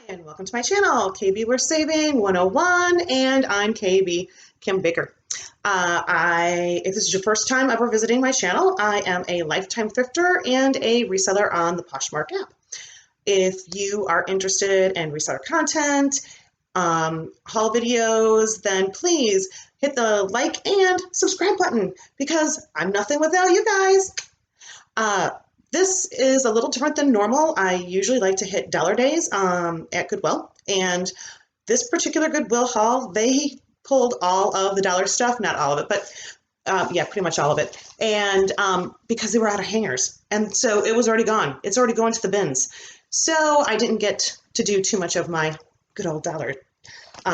And welcome to my channel, KB Worth Saving 101, and I'm KB Kim Baker. If this is your first time ever visiting my channel, I am a lifetime thrifter and a reseller on the Poshmark app. If you are interested in reseller content, haul videos, then please hit the like and subscribe button because I'm nothing without you guys. This is a little different than normal. I usually like to hit dollar days at Goodwill, and this particular Goodwill haul, they pulled all of the dollar stuff, not all of it, but yeah, pretty much all of it, and because they were out of hangers, and so it was already gone. It's already going to the bins, so I didn't get to do too much of my good old dollar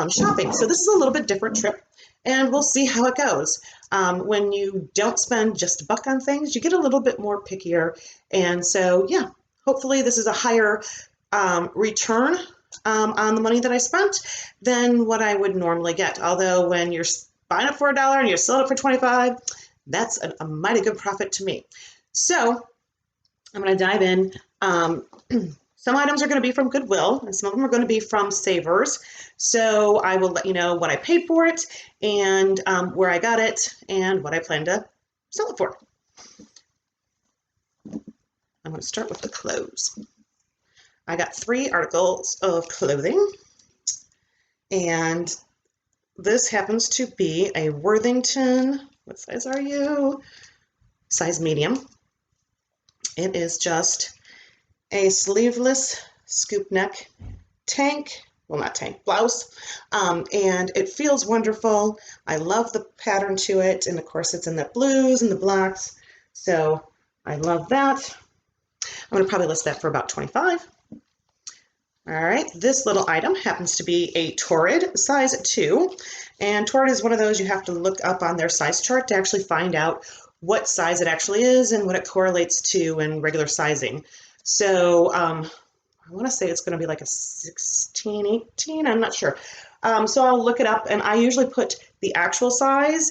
shopping. So this is a little bit different trip, and we'll see how it goes. When you don't spend just a buck on things, you get a little bit more pickier. And so, yeah, hopefully this is a higher return on the money that I spent than what I would normally get. Although when you're buying it for $1 and you're selling it for 25, that's a mighty good profit to me. So I'm going to dive in. Some items are going to be from Goodwill, and some of them are going to be from Savers. So I will let you know what I paid for it, and where I got it, and what I plan to sell it for. I'm going to start with the clothes. I got 3 articles of clothing, and this happens to be a Worthington. What size are you? Size medium. It is just a sleeveless scoop neck tank, well, not tank, blouse, and it feels wonderful. I love the pattern to it, and of course it's in the blues and the blacks, so I love that. I'm going to probably list that for about 25. All right, this little item happens to be a Torrid size 2, and Torrid is one of those you have to look up on their size chart to actually find out what size it actually is and what it correlates to in regular sizing. So I want to say it's going to be like a 16, 18, I'm not sure. So I'll look it up, and I usually put the actual size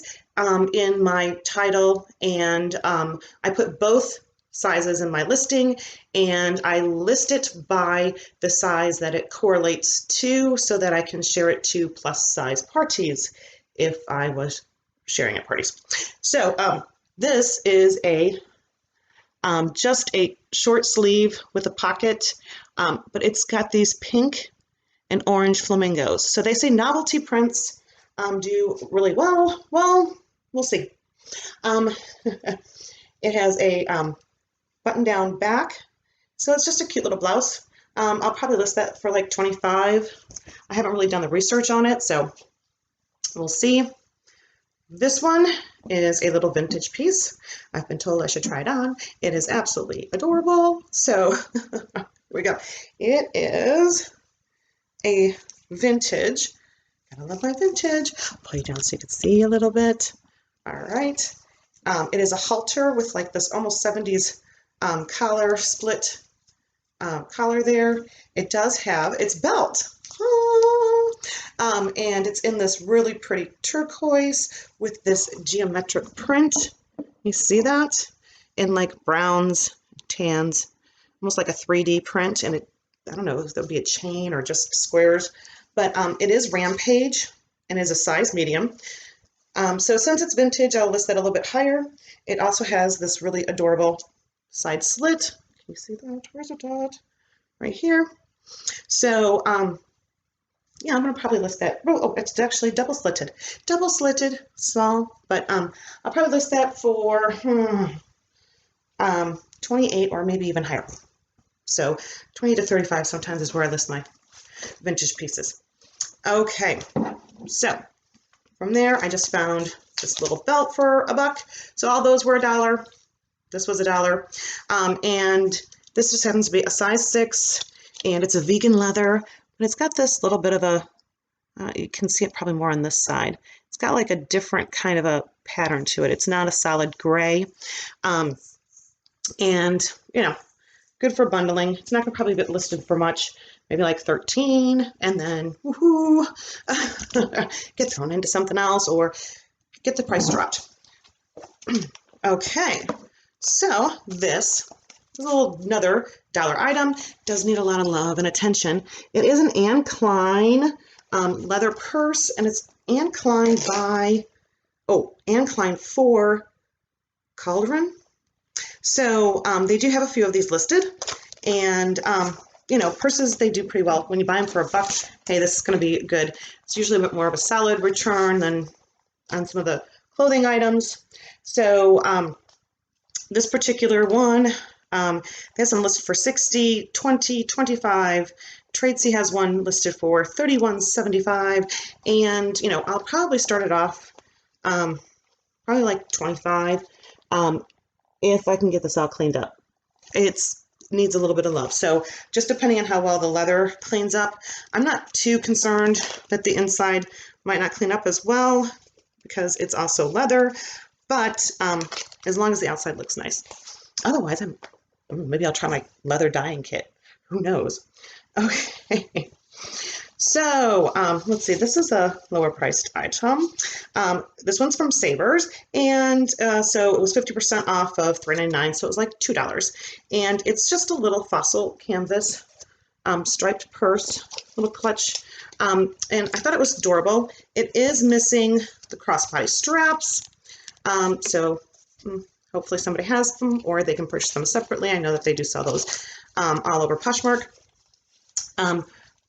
in my title, and I put both sizes in my listing, and I list it by the size that it correlates to so that I can share it to plus size parties if I was sharing at parties. So this is just a short sleeve with a pocket, but it's got these pink and orange flamingos. So they say novelty prints do really well. Well, we'll see. It has a button-down back, so it's just a cute little blouse. I'll probably list that for like 25. I haven't really done the research on it, so we'll see. This one is a little vintage piece. I've been told I should try it on. It is absolutely adorable. So here we go. It is a vintage. Gotta love my vintage. I'll pull you down so you can see a little bit. All right. It is a halter with like this almost 70s collar, split collar there. It does have its belt. And it's in this really pretty turquoise with this geometric print. You see that? In like browns, tans, almost like a 3D print. And it, I don't know if there'll be a chain or just squares, but it is Rampage and is a size medium. So since it's vintage, I'll list that a little bit higher. It also has this really adorable side slit. Can you see that? Where's it at? Right here. So, yeah, I'm going to probably list that. Oh, it's actually double slitted, small, but I'll probably list that for 28 or maybe even higher. So 20 to 35 sometimes is where I list my vintage pieces. Okay, so from there I just found this little belt for $1. So all those were $1. This was $1, and this just happens to be a size 6, and it's a vegan leather. But it's got this little bit of a, you can see it probably more on this side. It's got like a different kind of a pattern to it. It's not a solid gray. And, you know, good for bundling. It's not going to probably get listed for much, maybe like 13, and then, woohoo, get thrown into something else or get the price dropped. Okay, so this a little another dollar item. Does need a lot of love and attention. It is an Anne Klein leather purse, and it's Anne Klein by, Anne Klein for Cauldron. So they do have a few of these listed, and you know, purses, they do pretty well. When you buy them for $1, hey, this is going to be good. It's usually a bit more of a solid return than on some of the clothing items. So this particular one, there's some listed for $60, $20, $25. Tradesy has one listed for $31.75, and you know, I'll probably start it off probably like $25 if I can get this all cleaned up. It's needs a little bit of love. So just depending on how well the leather cleans up, I'm not too concerned that the inside might not clean up as well because it's also leather, but as long as the outside looks nice. Otherwise, maybe I'll try my leather dyeing kit. Who knows? Okay. So let's see, this is a lower priced item. This one's from Savers, and so it was 50% off of $3.99, so it was like $2. And it's just a little fossil canvas striped purse, little clutch, and I thought it was adorable. It is missing the crossbody straps, so hopefully somebody has them, or they can purchase them separately. I know that they do sell those all over Poshmark.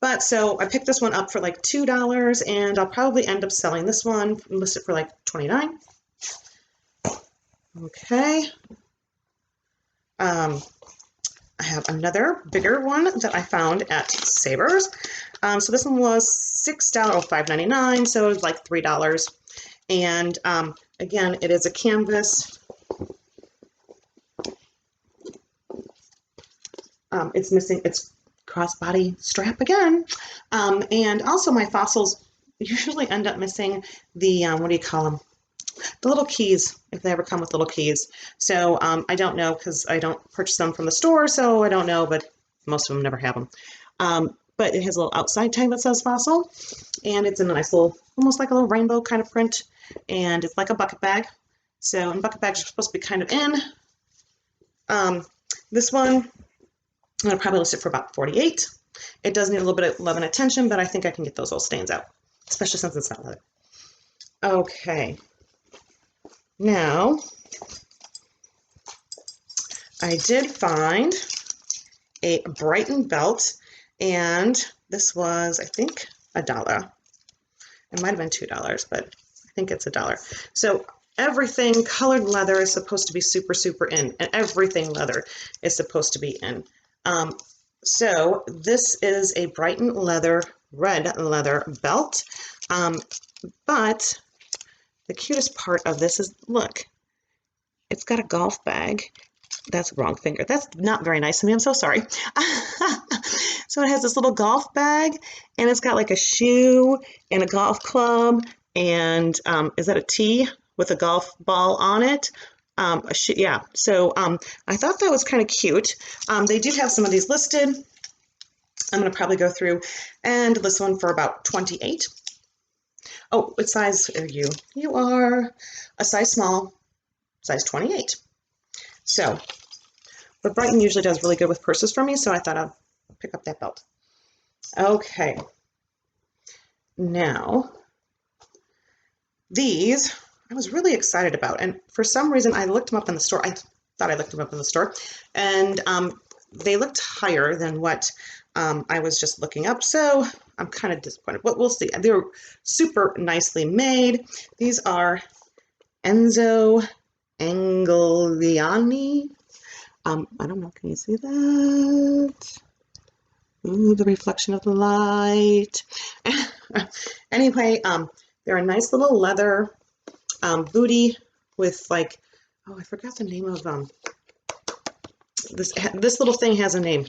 But so I picked this one up for like $2, and I'll probably end up selling this one, list it for like $29. Okay. I have another bigger one that I found at Savers. So this one was $6, $5.99, so it was like $3. And again, it is a canvas. It's missing its crossbody strap again, and also my fossils usually end up missing the what do you call them, the little keys, if they ever come with little keys. So I don't know, because I don't purchase them from the store, so I don't know, but most of them never have them. But it has a little outside tag that says fossil, and it's in a nice little, almost like a little rainbow kind of print, and it's like a bucket bag. So, and bucket bags are supposed to be kind of in. This one, I'm going to probably list it for about $48. It does need a little bit of love and attention, but I think I can get those old stains out, especially since it's not leather. Okay. Now, I did find a Brighton belt, and this was, I think, $1. It might have been $2, but I think it's $1. So everything colored leather is supposed to be super, super in, and everything leather is supposed to be in. So this is a Brighton leather, red leather belt, but the cutest part of this is, look, it's got a golf bag. That's wrong finger. That's not very nice of me. I'm so sorry. So it has this little golf bag, and it's got like a shoe and a golf club, and is that a tee with a golf ball on it? Yeah, so I thought that was kind of cute. They do have some of these listed. I'm going to probably go through and list one for about $28. Oh, what size are you? You are a size small, size 28. So, but Brighton usually does really good with purses for me, so I thought I'd pick up that belt. Okay. Now, these I was really excited about, and for some reason I looked them up in the store. I thought I looked them up in the store, and they looked higher than what I was just looking up, so I'm kind of disappointed, but we'll see. They're super nicely made. These are Enzo Angliani. I don't know, can you see that? Ooh, the reflection of the light. Anyway, they're a nice little leather booty with like, oh, I forgot the name of this little thing has a name,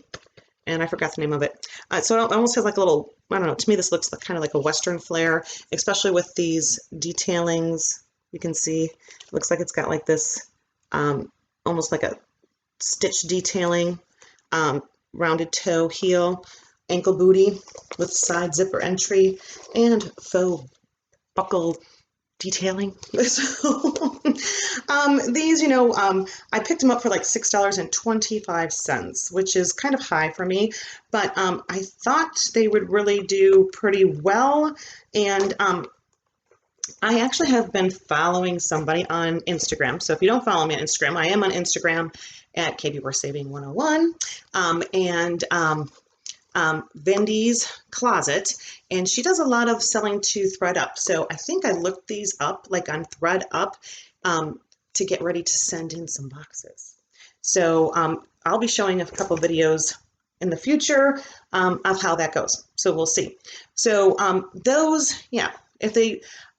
and I forgot the name of it. So it almost has like a little, I don't know, to me this looks like, kind of like a Western flair, especially with these detailings. You can see it looks like it's got like this almost like a stitch detailing, rounded toe heel, ankle booty with side zipper entry, and faux buckle detailing. So These, I picked them up for like $6.25, which is kind of high for me, but I thought they would really do pretty well. And I actually have been following somebody on Instagram. So if you don't follow me on Instagram, I am on Instagram at kbworthsaving101. Vendy's Closet, and she does a lot of selling to Threadup. So I think I looked these up like on Threadup to get ready to send in some boxes. So I'll be showing a couple videos in the future of how that goes. So we'll see. So those, yeah,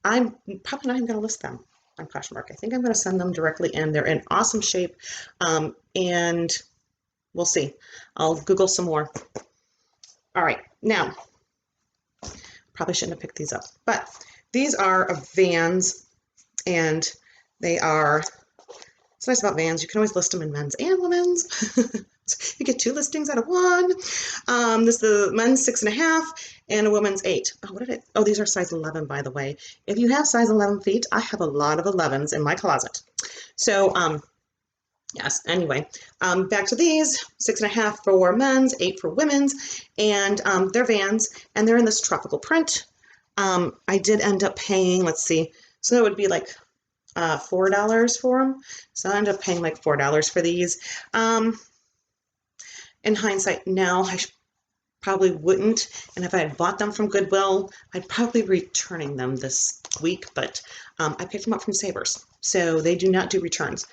I'm probably not even going to list them on Poshmark. I think I'm going to send them directly in. They're in awesome shape, and we'll see. I'll Google some more. All right, now, probably shouldn't have picked these up, but these are Vans, and they are, what's nice about Vans, you can always list them in men's and women's. You get 2 listings out of 1. This is the men's 6.5 and a woman's 8. Oh, these are size 11, by the way. If you have size 11 feet, I have a lot of 11s in my closet. So, yes, anyway, back to these, 6.5 for men's, 8 for women's, and they're Vans, and they're in this tropical print. I did end up paying, let's see, so that would be like $4 for them. So I ended up paying like $4 for these. In hindsight, now I probably wouldn't, and if I had bought them from Goodwill, I'd probably be returning them this week, but I picked them up from Savers, so they do not do returns.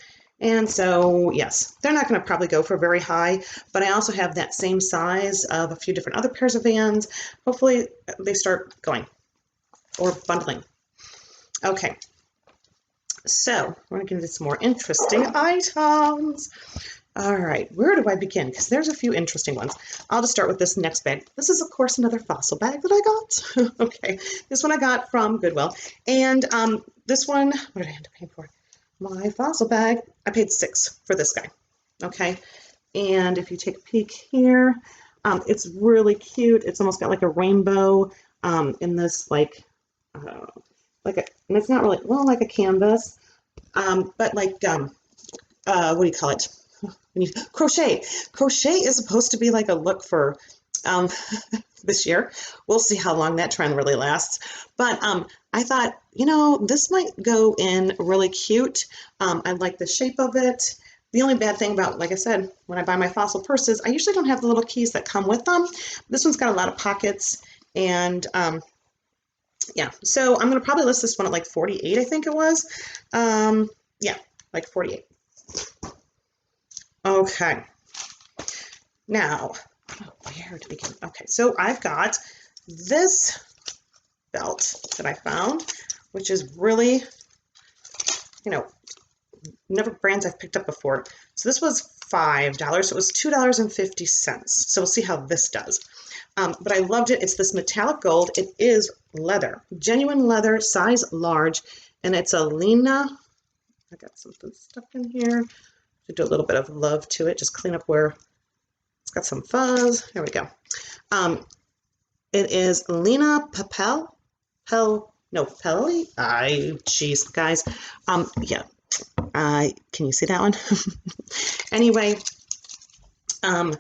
And so, yes, they're not going to probably go for very high, but I also have that same size of a few different other pairs of Vans. Hopefully they start going or bundling. Okay, so we're going to get into some more interesting items. All right, where do I begin? Because there's a few interesting ones. I'll just start with this next bag. This is, of course, another fossil bag that I got. Okay, this one I got from Goodwill. And this one, what did I end up paying for? My fossil bag, I paid $6 for this guy. Okay, and if you take a peek here, it's really cute. It's almost got like a rainbow in this and it's not really, well, like a canvas, but like, what do you call it? Crochet. Crochet is supposed to be like a look for this year. We'll see how long that trend really lasts. But I thought, this might go in really cute. I like the shape of it. The only bad thing about, like I said, when I buy my fossil purses, I usually don't have the little keys that come with them. This one's got a lot of pockets, and yeah, so I'm going to probably list this one at like 48, I think it was. Yeah, like 48. Okay, now, where do we get? Okay, so I've got this belt that I found, which is really, never brands I've picked up before. So this was $5, so it was $2.50. So we'll see how this does. But I loved it. It's this metallic gold. It is leather, genuine leather, size large, and it's a Lena. I got something stuck in here. Do a little bit of love to it, just clean up where it's got some fuzz. There we go. It is Lena Papel. Geez, guys. Yeah. Can you see that one? Anyway, the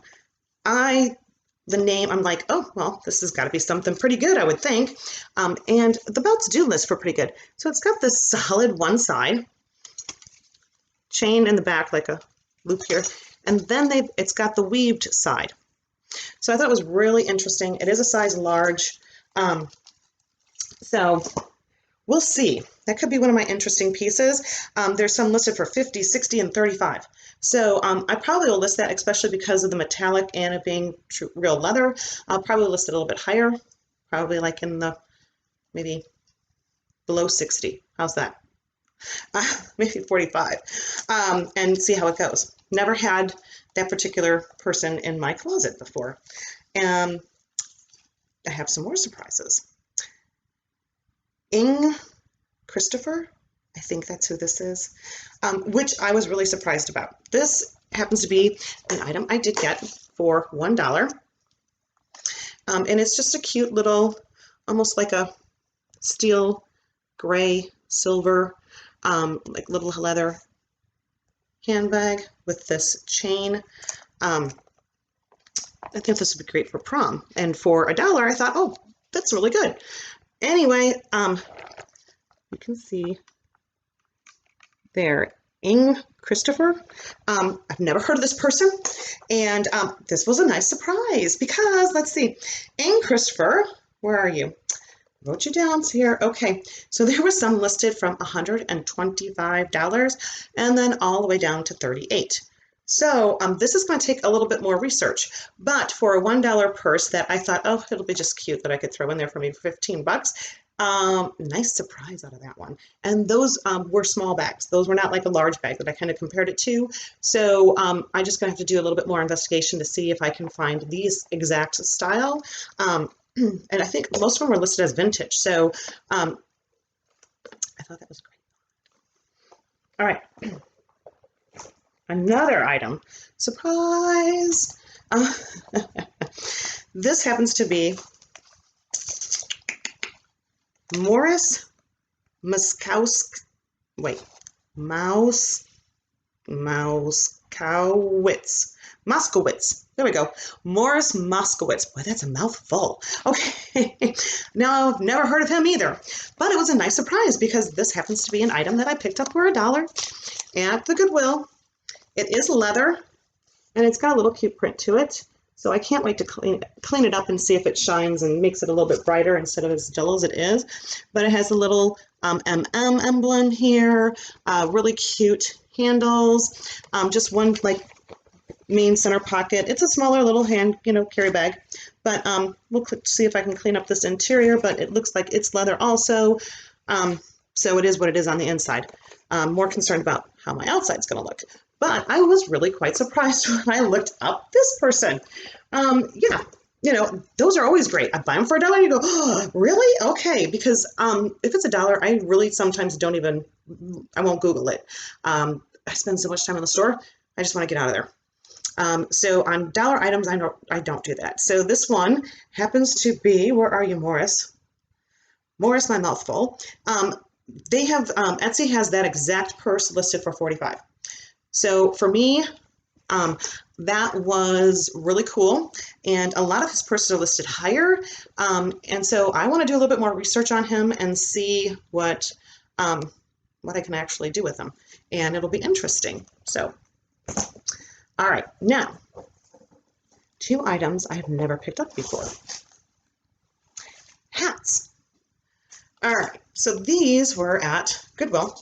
name, I'm like, oh, well, this has got to be something pretty good, I would think. And the belts do list for pretty good. So it's got this solid one side, chain in the back, like a loop here, and then it's got the weaved side. So I thought it was really interesting. It is a size large, so we'll see. That could be one of my interesting pieces. There's some listed for 50, 60, and 35. So I probably will list that, especially because of the metallic and it being real leather. I'll probably list it a little bit higher, probably like in the maybe below 60. How's that? Maybe 45, and see how it goes. Never had that particular person in my closet before. I have some more surprises. Christopher, I think that's who this is, which I was really surprised about. This happens to be an item I did get for $1, and it's just a cute little, almost like a steel gray silver like little leather handbag with this chain. I think this would be great for prom. And for $1, I thought, oh, that's really good. Anyway, you can see there, Ing Christopher. I've never heard of this person, and this was a nice surprise because, let's see, Ing Christopher, where are you? Wrote you down here. Okay, so there was some listed from $125 and then all the way down to $38. So this is going to take a little bit more research, but for a $1 purse that I thought, oh, it'll be just cute that I could throw in there for maybe 15 bucks. Nice surprise out of that one. And those were small bags. Those were not like a large bag that I kind of compared it to. So I'm just going to have to do a little bit more investigation to see if I can find these exact style. And I think most of them were listed as vintage. So I thought that was great. All right. Another item. Surprise! This happens to be Morris Moskowitz. Moskowitz. There we go. Morris Moskowitz. Boy, that's a mouthful. Okay. Now, I've never heard of him either. But it was a nice surprise because this happens to be an item that I picked up for $1 at the Goodwill. It is leather, and it's got a little cute print to it. So I can't wait to clean it up and see if it shines and makes it a little bit brighter instead of as dull as it is. But it has a little MM emblem here, really cute handles, just one like main center pocket. It's a smaller little hand, carry bag. But we'll see if I can clean up this interior, but it looks like it's leather also. So it is what it is on the inside. More concerned about how my outside's going to look. But I was really quite surprised when I looked up this person. Yeah, those are always great. I buy them for $1 and you go, oh, really? Okay, because if it's $1, I really sometimes I won't Google it. I spend so much time in the store, I just want to get out of there. So on dollar items, I don't do that. So this one happens to be, where are you, Morris? Morris, my mouthful. They have, Etsy has that exact purse listed for $45. So for me, that was really cool. And a lot of his purses are listed higher. And so I want to do a little bit more research on him and see what I can actually do with them. And it'll be interesting. So, all right, now, 2 items I have never picked up before. Hats. All right, so these were at Goodwill.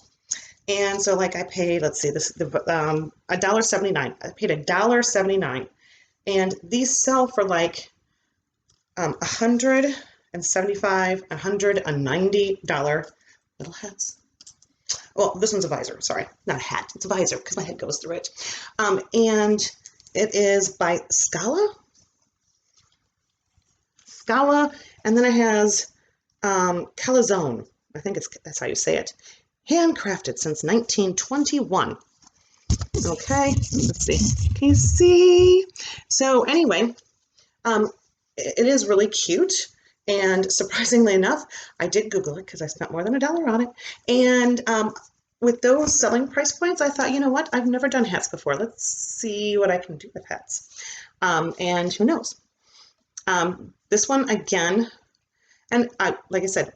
And so like I paid, let's see, $1.79. I paid $1.79. And these sell for like $175, $190 little hats. Well, this one's a visor, sorry, not a hat, it's a visor because my head goes through it. And it is by Scala, and then it has Calzone. I think that's how you say it. Handcrafted since 1921. Okay, let's see. Can you see? So anyway, it is really cute. And surprisingly enough, I did Google it because I spent more than $1 on it. And with those selling price points, I thought, you know what? I've never done hats before. Let's see what I can do with hats. And who knows? This one, again, and like I said,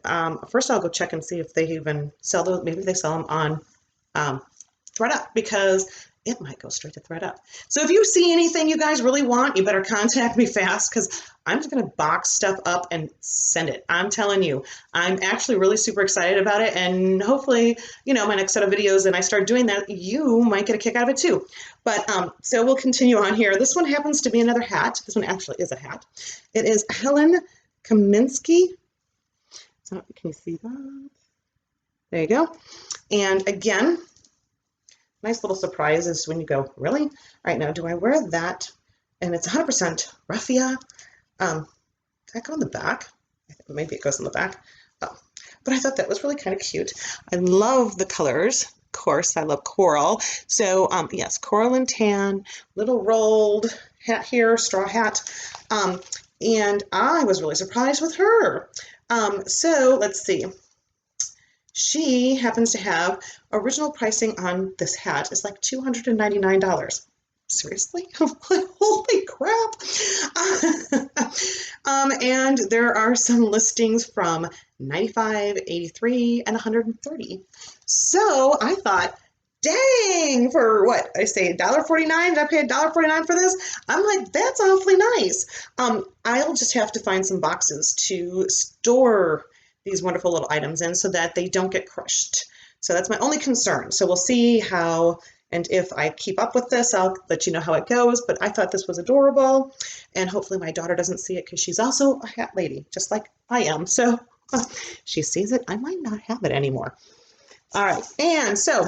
first I'll go check and see if they even sell those. Maybe they sell them on Threadup, because it might go straight to Threadup. So if you see anything you guys really want, you better contact me fast, because I'm just going to box stuff up and send it. I'm telling you, I'm actually really super excited about it. And hopefully, my next set of videos, and I start doing that, you might get a kick out of it too. But so we'll continue on here. This one happens to be another hat. This one actually is a hat. It is Helen Kaminsky. So can you see that? There you go. And again, nice little surprise is when you go, really? All right, now do I wear that? And it's 100% raffia. Does that go in the back? I think maybe it goes in the back. Oh, but I thought that was really kind of cute. I love the colors. Of course, I love coral. So yes, coral and tan, little rolled hat here, straw hat. And I was really surprised with her. So let's see. she happens to have original pricing on this hat is like $299. Seriously? Holy crap. And there are some listings from 95, 83, and 130. So I thought, dang, for what I say, $1.49? Did I pay $1.49 for this? I'm like, that's awfully nice. I'll just have to find some boxes to store these wonderful little items in so that they don't get crushed. So that's my only concern. So we'll see how and if I keep up with this, I'll let you know how it goes. But I thought this was adorable, and hopefully my daughter doesn't see it because she's also a hat lady, just like I am. So she sees it, I might not have it anymore. All right, and so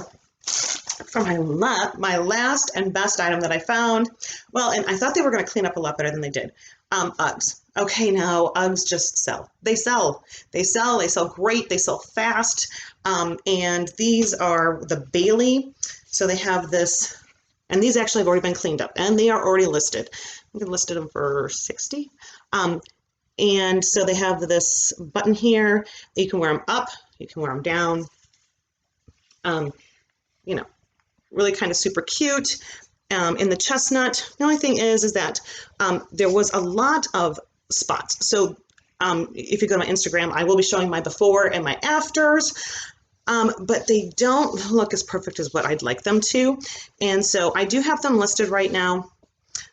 for my last and best item that I found, well, and I thought they were going to clean up a lot better than they did. Uggs. Okay, now Uggs just sell. They sell great. They sell fast. And these are the Bailey. So they have this, and these actually have already been cleaned up, and they are already listed. I think I listed them for 60. And so they have this button here. You can wear them up. You can wear them down. You know, really kind of super cute. In the chestnut, the only thing is that there was a lot of spots. So if you go to my Instagram, I will be showing my before and my afters, but they don't look as perfect as what I'd like them to. And so I do have them listed right now.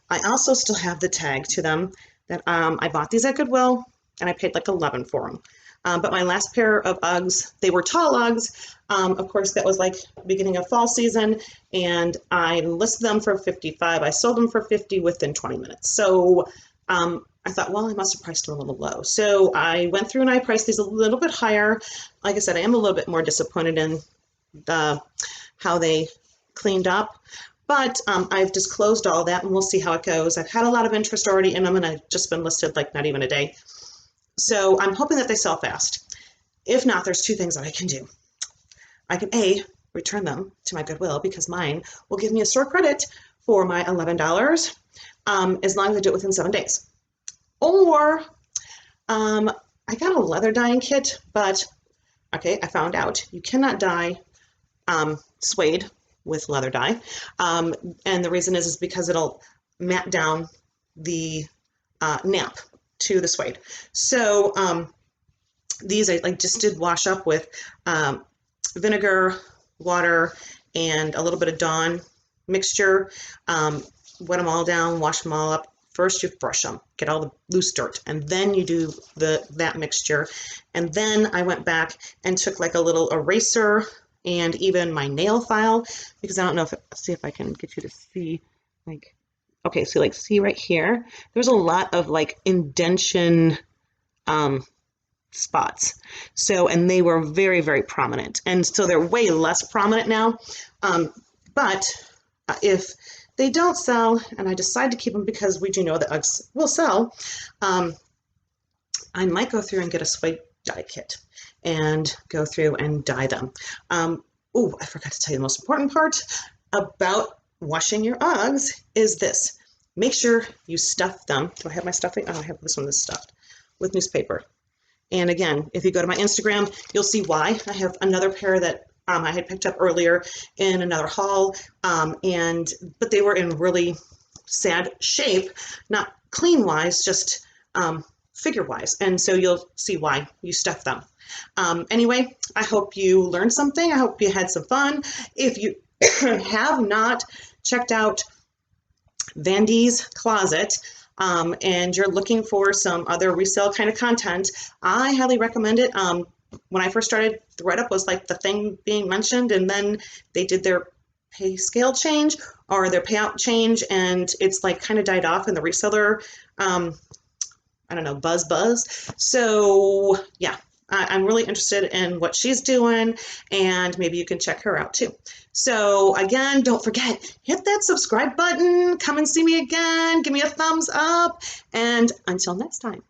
I also still have the tag to them that I bought these at Goodwill, and I paid like $11 for them. But my last pair of Uggs, they were tall Uggs. Of course, that was like beginning of fall season, and I listed them for $55. I sold them for $50 within 20 minutes. So I thought, well, I must have priced them a little low. So I went through and I priced these a little bit higher. Like I said, I am a little bit more disappointed in how they cleaned up. But I've disclosed all that, and we'll see how it goes. I've had a lot of interest already in them, and I've just been listed like not even a day. So I'm hoping that they sell fast. If not, there's two things that I can do. I can A, return them to my Goodwill because mine will give me a store credit for my $11 as long as I do it within 7 days. Or I got a leather dyeing kit, but okay, I found out you cannot dye suede with leather dye. And the reason is because it'll mat down the nap to the suede. So these I just did wash up with vinegar, water, and a little bit of Dawn mixture. Wet them all down, wash them all up. First you brush them, get all the loose dirt, and then you do that mixture. And then I went back and took like a little eraser and even my nail file, because I don't know see if I can get you to see, like, okay, so like see right here, there's a lot of like indentation spots. So, and they were very, very prominent. And so they're way less prominent now. But if they don't sell and I decide to keep them because we do know that Uggs will sell, I might go through and get a suede dye kit and go through and dye them. Oh, I forgot to tell you the most important part about washing your Uggs is this. Make sure you stuff them. Do I have my stuffing? Oh, I have this one that's stuffed with newspaper. And again, if you go to my Instagram, you'll see why. I have another pair that I had picked up earlier in another haul, but they were in really sad shape, not clean-wise, just figure-wise. And so you'll see why you stuff them. Anyway, I hope you learned something. I hope you had some fun. If you have not checked out Vandy's Closet, and you're looking for some other resale kind of content, I highly recommend it. When I first started, Threadup was like the thing being mentioned, and then they did their pay scale change or their payout change, and it's like kind of died off in the reseller, I don't know, buzz. So yeah, I'm really interested in what she's doing, and maybe you can check her out too. So again, don't forget, hit that subscribe button, come and see me again, give me a thumbs up, and until next time.